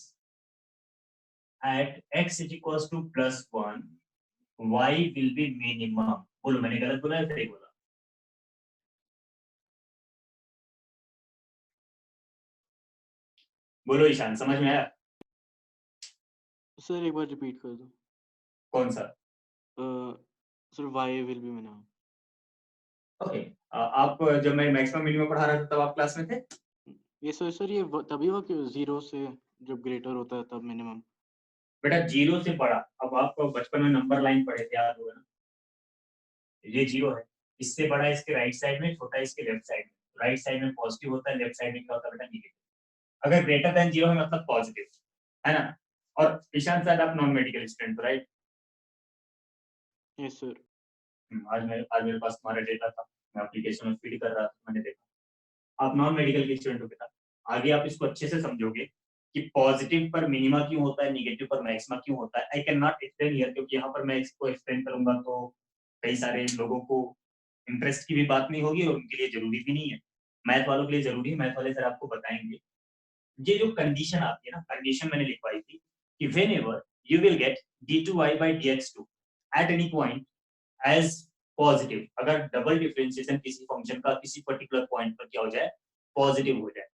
at x equals to +1 y will be minimum। बोलो, मैंने गलत बोला या सही बोला? बोलो ईशान, समझ में आया? सर एक बार रिपीट कर दो। कौन सा? Sir y will be minimum. Okay, आप जब मैं मैक्सिमम मिनिमम पढ़ा रहा था तब आप क्लास में थे? ये सर ये तभी हुआ कि 0 से जब ग्रेटर होता है तब मिनिमम। बेटा 0 से बड़ा, अब आप बचपन में नंबर लाइन पढ़े थे, याद होगा ना? ये 0 है, इससे बड़ा इसके राइट साइड में, छोटा इसके लेफ्ट साइड में। राइट साइड में पॉजिटिव होता है, लेफ्ट साइड में क्या होता है बेटा, नेगेटिव। अगर ग्रेटर देन 0 है मतलब पॉजिटिव, है ना? और ईशान शायद आप non medical student, right? Yes sir. आज मेरे पास तुम्हारा डेटा था, मैं एप्लीकेशन में फीड कर रहा था, मैंने देखा आप नॉन मेडिकल के स्टूडेंट हो बेटा। आगे आप इसको अच्छे से समझोगे कि पॉजिटिव पर मिनिमा क्यों होता है, नेगेटिव पर मैक्सिमा क्यों होता है। I can not explain here, क्योंकि यहाँ पर मैं इसको एक्सप्लेन करूंगा तो कई सारे लोगों को इंटरेस्ट की भी बात नहीं होगी और उनके लिए जरूरी भी नहीं है। मैथ वालों के लिए जरूरी है, मैथ वाले सर आपको बताएंगे। ये जो कंडीशन आती है ना, कंडीशन मैंने लिखवाई थी कि whenever you will gate d2y by dx2 at any point as positive, अगर डबल डिफरेंशिएशन किसी फंक्शन का किसी पर्टिकुलर पॉइंट पर क्या हो जाए, पॉजिटिव हो जाए,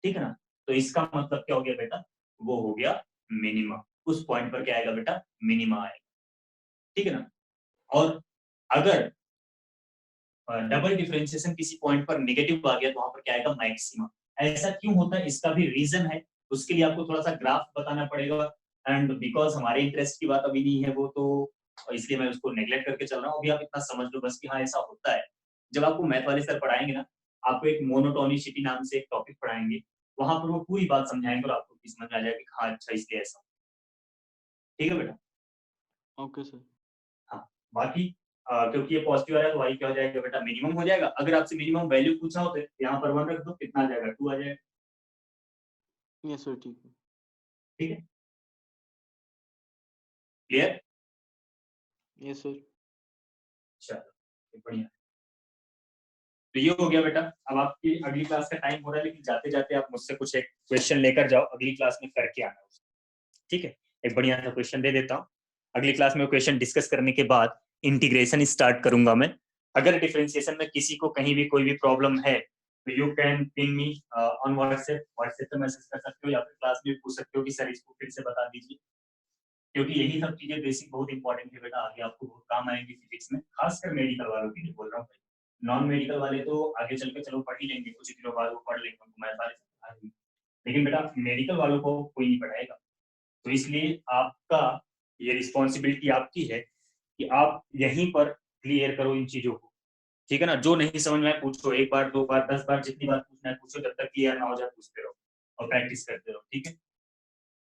ठीक है ना? तो इसका मतलब क्या हो गया बेटा, वो हो गया मिनिमा। उस पॉइंट पर क्या आएगा बेटा, मिनिमा आएगा, ठीक है ना? और अगर डबल डिफरेंशिएशन किसी पॉइंट पर नेगेटिव आ गया तो वहां पर क्या आएगा, मैक्सिमा। ऐसा क्यों होता है, इसका भी रीजन है, उसके लिए आपको थोड़ा सा ग्राफ बताना पड़ेगा। एंड बिकॉज हमारे इंटरेस्ट की बात अभी नहीं है वो, तो इसलिए मैं उसको नेग्लेक्ट करके चल रहा हूँ। अभी आप इतना समझ लो बस कि हाँ ऐसा होता है। जब आपको मैथ वाले सर पढ़ाएंगे ना, आपको एक मोनोटोनिसिटी नाम से एक टॉपिक पढ़ाएंगे, वहां पर वो पूरी बात समझाएंगे और आपको समझ में आ जाएगा कि हाँ अच्छा इसलिए ऐसा, ठीक है बेटा? Okay sir. हाँ, बाकी क्योंकि ये पॉजिटिव आ रहा है तो वाई क्या हो जाएगा बेटा, मिनिमम हो जाएगा। अगर आपसे मिनिमम वैल्यू पूछना हो तो यहाँ पर 1 रख दो, कितना आ जाएगा, 2 आ जाएगा, यस सर ठीक है। ठीक है? क्लियर? Yes sir. चलो बढ़िया। तो ये हो गया बेटा। अब आपकी अगली क्लास का टाइम हो रहा है, लेकिन जाते जाते आप मुझसे कुछ एक क्वेश्चन लेकर जाओ, अगली क्लास में करके आना, ठीक है? एक बढ़िया सा क्वेश्चन दे देता हूँ, अगली क्लास में क्वेश्चन डिस्कस करने के बाद इंटीग्रेशन स्टार्ट करूंगा मैं। अगर डिफरेंशिएशन में किसी को कहीं भी कोई भी प्रॉब्लम है तो you can ping me on WhatsApp पे मैसेज कर सकते हो, या फिर क्लास में पूछ सकते हो कि सर इसको फिर से बता दीजिए, क्योंकि यही सब चीजें बेसिक बहुत इंपॉर्टेंट है बेटा, आगे आपको बहुत काम आएंगी फिजिक्स में, खासकर मेडिकल वालों के लिए बोल रहा हूँ। नॉन मेडिकल वाले तो आगे चल के चलो पढ़ ही लेंगे, कुछ दिनों बाद वो पढ़ लेंगे, उनको मैथ वाले समझा देंगे, लेकिन बेटा मेडिकल वालों को कोई नहीं पढ़ाएगा। तो इसलिए आपका ये रिस्पॉन्सिबिलिटी आपकी है कि आप यहीं पर क्लियर करो इन चीजों को, ठीक है ना? जो नहीं समझ में आए पूछो, 1 बार 2 बार 10 बार जितनी बार पूछना है पूछो, जब तक क्लियर ना हो जाए पूछते रहो और प्रैक्टिस करते रहो, ठीक है?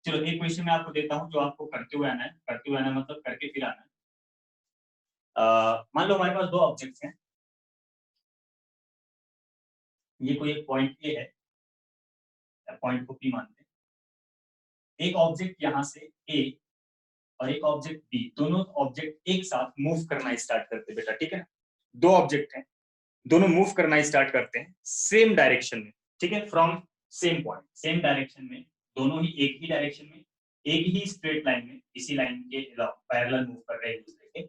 चलो एक क्वेश्चन मैं आपको देता हूँ जो आपको करते हुए आना है, करते हुए आना मतलब करके फिर आना है। मान लो हमारे पास 2 ऑब्जेक्ट्स हैं, ये कोई एक पॉइंट ए है, पॉइंट को पी मानते हैं। एक ऑब्जेक्ट यहाँ से ए और एक ऑब्जेक्ट बी, दोनों ऑब्जेक्ट एक साथ मूव करना स्टार्ट करते हैं बेटा, ठीक है ना? 2 ऑब्जेक्ट हैं, दोनों मूव करना स्टार्ट करते हैं सेम डायरेक्शन में, ठीक है? From same point, same direction में, दोनों ही एक ही डायरेक्शन में, एक ही स्ट्रेट लाइन में, इसी लाइन के पैरेलल मूव कर रहे हैं, एक दूसरे के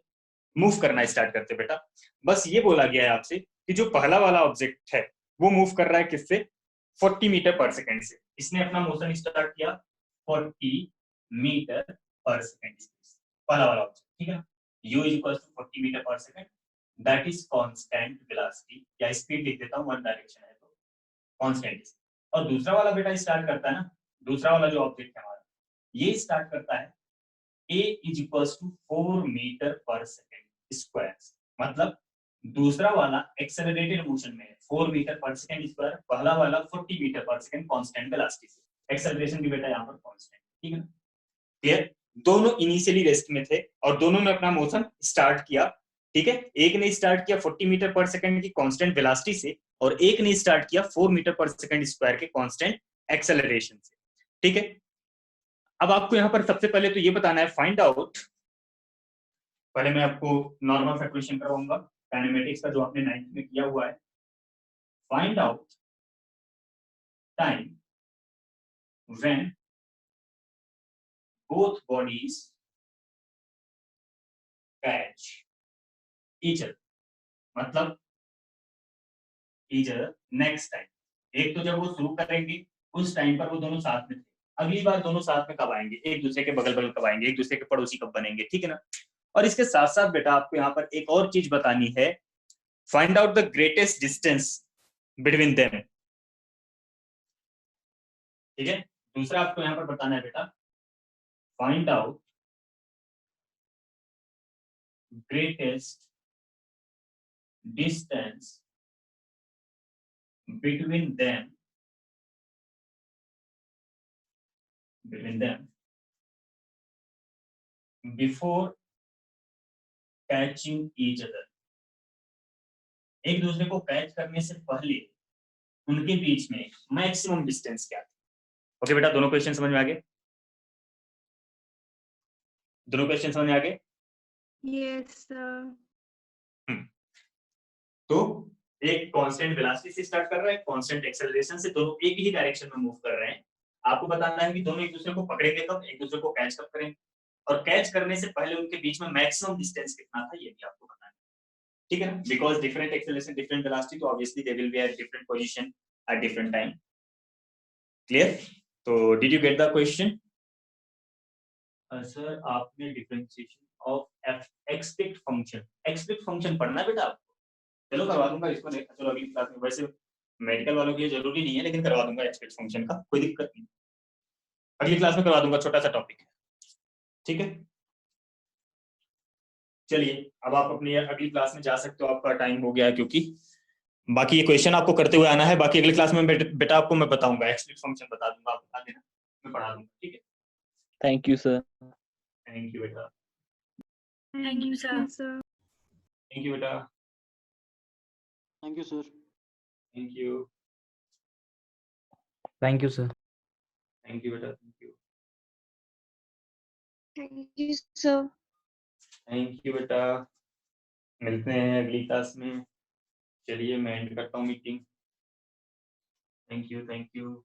मूव करना स्टार्ट करते हैं बेटा। बस ये बोला गया है आपसे कि जो पहला वाला ऑब्जेक्ट है वो मूव कर रहा है किससे, 40 मीटर पर सेकेंड से। इसने अपना मोशन स्टार्ट किया 40 मीटर पर सेकेंड, पहला वाला ऑब्जेक्ट, ठीक है? u is equal to 40 metre per second, that is constant velocity, या स्पीड लिख देता हूं, वन डायरेक्शन है तो कांस्टेंट से। और दूसरा वाला बेटा स्टार्ट करता है ना, दूसरा वाला जो ऑब्जेक्ट है हमारा, ये स्टार्ट करता है a is equals to 4 metre per second square. मतलब दूसरा वाला एक्सेलरेटेड मोशन में है 4 मीटर पर सेकेंड स्क्वायर, पहला वाला 40 metre per second constant velocity से। एक्सेलरेशन भी बेटा यहाँ पर कांस्टेंट, ठीक है ना? क्लियर? दोनों इनिशियली रेस्ट में थे और दोनों ने अपना मोशन स्टार्ट किया, ठीक है? एक ने स्टार्ट किया 40 मीटर पर सेकेंड की कांस्टेंट वेलोसिटी से और एक ने स्टार्ट किया 4 मीटर पर सेकेंड स्क्वायर के कांस्टेंट एक्सेलरेशन से, ठीक है? अब आपको यहाँ पर सबसे पहले तो ये बताना है फाइंड आउट, पहले मैं आपको नॉर्मल फैक्टराइजेशन करवाऊंगा काइनेमेटिक्स का जो आपने 9th में किया हुआ है। Find out time when both bodies catch each other, मतलब each other next time। एक तो जब वो शुरू करेंगे उस टाइम पर वो दोनों साथ में थे, अगली बार दोनों साथ में कब आएंगे, एक दूसरे के बगल बगल कब आएंगे, एक दूसरे के पड़ोसी कब बनेंगे, ठीक है ना? और इसके साथ साथ बेटा आपको यहाँ पर एक और चीज बतानी है, find out the greatest distance between them, ठीक है? दूसरा आपको यहाँ पर बताना है बेटा, find out greatest distance between them before catching each other। एक दूसरे को कैच करने से पहले उनके बीच में मैक्सिमम डिस्टेंस क्या थी? ओके बेटा, दोनों क्वेश्चन समझ में आ गए? दोनों क्वेश्चन समझ में आ गए? Yes sir. तो एक कांस्टेंट वेलोसिटी से स्टार्ट कर रहा है, कांस्टेंट एक्सेलरेशन से, दोनों एक ही डायरेक्शन में मूव कर रहे हैं। आपको बताना है कि दोनों एक दूसरे को पकड़ेंगे कब, एक दूसरे को कैच कब करेंगे, और कैच करने से पहले उनके बीच में मैक्सिमम डिस्टेंस कितना था ये भी आपको बताना है, ठीक है ना? Because different acceleration different velocity, तो obviously they will be at different position at different time. Clear? तो did you get the question? Sir आपने डिफरेंशिएशन ऑफ एक्सपेक्ट फंक्शन पढ़ना है बेटा आपको? चलो करवा दूंगा इसको, चलो अगली क्लास में। वैसे मेडिकल वालों के लिए जरूरी नहीं है, लेकिन करवा दूंगा एक्सपेक्ट फंक्शन का, कोई दिक्कत नहीं, अगली क्लास में करवा दूंगा, छोटा सा टॉपिक है, ठीक है? चलिए अब आप अपनी अगली क्लास में जा सकते हो, आपका टाइम हो गया है, क्योंकि बाकी ये क्वेश्चन आपको करते हुए आना है। बाकी अगली क्लास में बेटा आपको मैं बताऊंगा, एक्सपेक्ट फंक्शन बता दूंगा, आप बता देना, मैं पढ़ा दूंगा, ठीक है? Thank you sir. Thank you बेटा। Thank you sir. Thank you बेटा। Thank you sir. Thank you. Thank you sir. Thank you बेटा। Thank you. Thank you sir. Thank you बेटा। मिलते हैं अगली क्लास में। चलिए मैं एंड करता हूँ meeting. Thank you. Thank you.